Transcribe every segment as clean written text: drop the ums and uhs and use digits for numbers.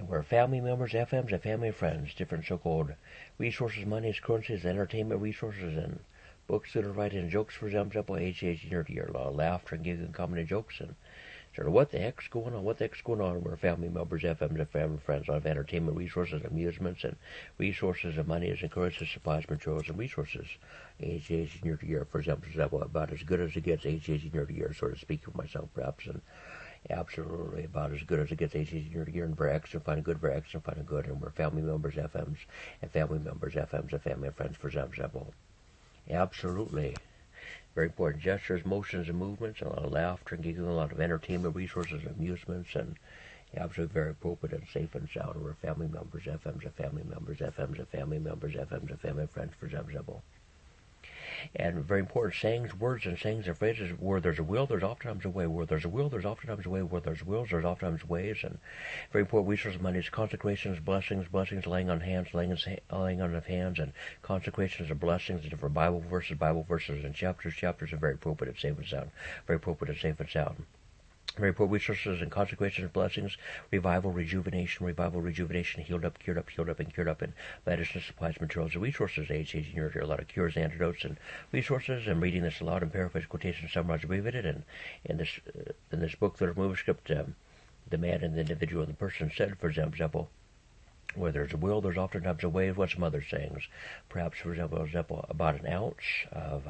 And we're family members, FMs, and family and friends. Different so-called resources, monies, currencies, entertainment resources, and books that are writing jokes, for example, age, nerdy, or a lot of laughter and giggling, comedy jokes, and sort of what the heck's going on? What the heck's going on? We're family members, FMs, and family and friends. A lot of entertainment resources, amusements, and resources, and monies, and currencies, supplies, materials, and resources. Age, nerdy, for example, about as good as it gets. Age, nerdy, sort of speaking for myself, perhaps, and absolutely about as good as it gets. Year and very excellent, finding good, very excellent, finding good. And we're family members, FMs, and family members, FMs, and family and friends, for example. Absolutely. Very important gestures, motions, and movements, and a lot of laughter and giggling, a lot of entertainment resources, amusements, and absolutely very appropriate and safe and sound. We're family members, FMs, and family members, FMs, and family members, FMs, and family and friends, for example. And very important sayings, words, and sayings and phrases. Where there's a will, there's oftentimes a way. Where there's a will, there's oftentimes a way. Where there's wills, there's oftentimes ways. And very important resources, monies, consecrations, blessings, laying on hands, laying on of hands, and consecrations and blessings, and different Bible verses, and chapters, and very appropriate and safe and sound. Very appropriate and safe and sound. Very important resources and consecrations, blessings, revival, rejuvenation, healed up, cured up, and medicine, supplies, materials, and resources, age, a lot of cures, antidotes, and resources. And reading this aloud and paraphrase, quotation, summarize, abbreviated, and in this book, there's a movie script. The man and the individual and the person said, for example, where there's a will, there's oftentimes a way. What's some other sayings? Perhaps, for example, about an ounce of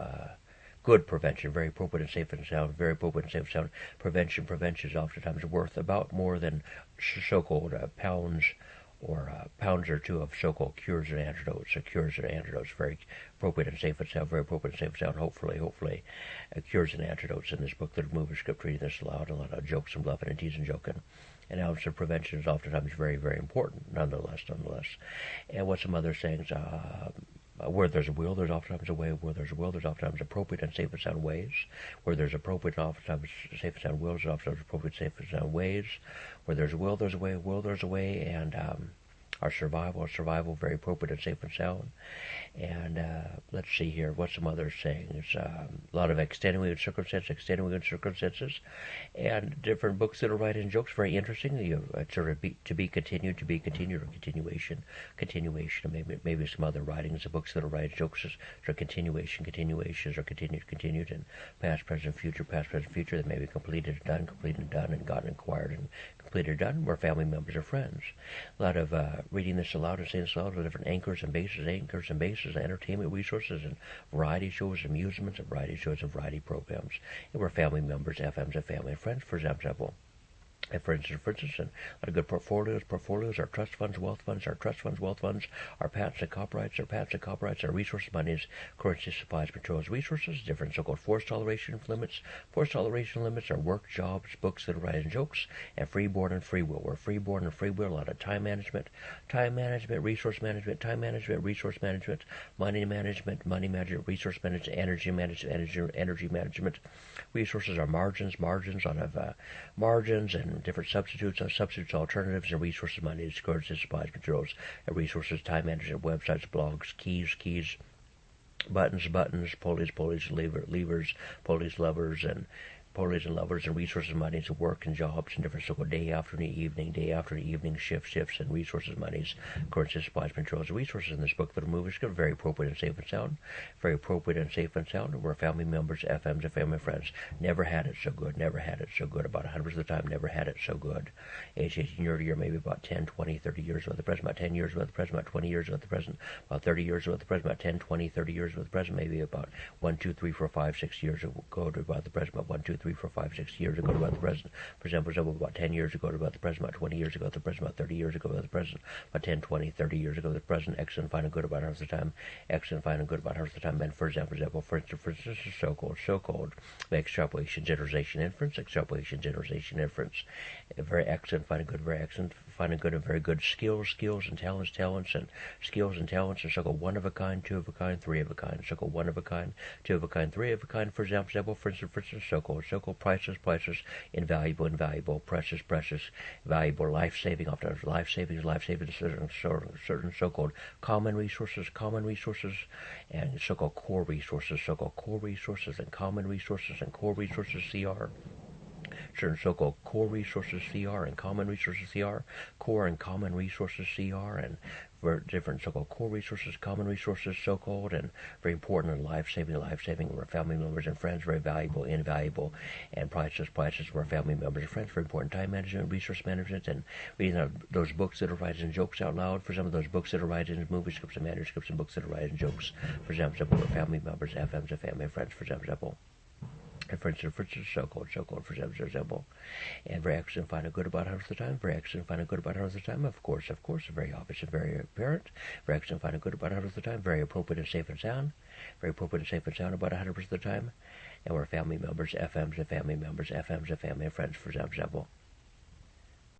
good prevention, very appropriate and safe and sound, very appropriate and safe and sound. Prevention is oftentimes worth about more than so-called pounds or pounds or two of so-called cures and antidotes. Very appropriate and safe and sound, very appropriate and safe and sound. Hopefully, cures and antidotes in this book. That movie script, reading this aloud, a lot of jokes and bluffing and teasing, joking. An ounce of prevention is oftentimes very, very important, nonetheless. And what's some other sayings? Where there's a will, there's oftentimes a way. Where there's a will, there's oftentimes appropriate and safe and sound ways. Where there's appropriate and oftentimes safe and sound wills, there's oftentimes appropriate, safe and sound ways. Where there's a will, there's a way. Will, there's a way. And our survival, very appropriate and safe and sound. And let's see here, what's some other sayings? A lot of extenuating circumstances, and different books that are writing jokes, very interesting. Sort of to be continued, or continuation, maybe some other writings of books that are writing jokes, or continuations, or continued, and past, present, future, that may be completed, done, and gotten, acquired, and completed, done. We're family members or friends. A lot of reading this aloud and saying this aloud with different anchors and bases, entertainment resources, and variety shows, amusements, and variety programs. And we're family members, FMs, and family and friends, for example. And for instance, and a lot of good portfolios, our trust funds, wealth funds, our patents and copyrights, our resource monies, currency, supplies, materials, resources, different so-called force toleration limits, our work, jobs, books that are writing jokes, and freeborn and free will. We're freeborn and free will, a lot of time management, resource management, money management, resource management, energy management, resources are margins, and different substitutes, alternatives, and resources, money, currency, supplies, materials, and resources, time management, websites, blogs, keys, buttons, pulleys, levers, levers, and resources, monies, work and jobs, and different so-called day after evening shifts, and resources, monies, currency, supplies, materials, and resources in this book that are moving script, very appropriate and safe and sound. We're family members, FMs, and family friends. Never had it so good. About 100% of the time, never had it so good. Age 18 year, maybe about 10, 20, 30 years with the present, about 10 years with the present, about 20 years with the present, about 30 years with the present, about 10, 20, 30 years with the present, maybe about 1, 2, 3, 4, 5, 6 years ago to about the present, about 1, 2, 3, 4, 5, 6 years ago to about the present. For example, about 10 years ago to about the present, about 20 years ago to the present, about 30 years ago to the present, about 10, 20, 30 years ago to the present. Excellent, fine, and good about half the time. And for example, so-called extrapolation, generalization, inference. Very excellent, fine, and good, very excellent, fine, and good, and very good. Skills, and talents, and so-called one of a kind, two of a kind, three of a kind. So-called one of a kind, two of a kind, three of a kind. For instance, so-called priceless, invaluable, precious, valuable, life-saving, often life-saving, certain so-called common resources, and so-called core resources, and common resources, and core resources, CR. certain so-called core resources CR and common resources CR, core and common resources CR, and different so-called core resources, common resources so-called, and very important and life-saving of our family members and friends, very valuable, invaluable, and priceless of our family members and friends, very important time management, resource management, and reading those books that are writing jokes out loud. For some of those books that are writing movie scripts and manuscripts and books that are writing jokes, for example, our family members, FMs and family and friends, for example. And for instance, so-called, for example. And very excellent, finding good about 100% of the time. Very excellent, finding good about 100% of the time. Of course, very obvious and very apparent. Very excellent, finding good about 100% of the time. Very appropriate and safe and sound. Very appropriate and safe and sound about 100% of the time. And we're family members, FMs and family members, FMs and family and friends, for example.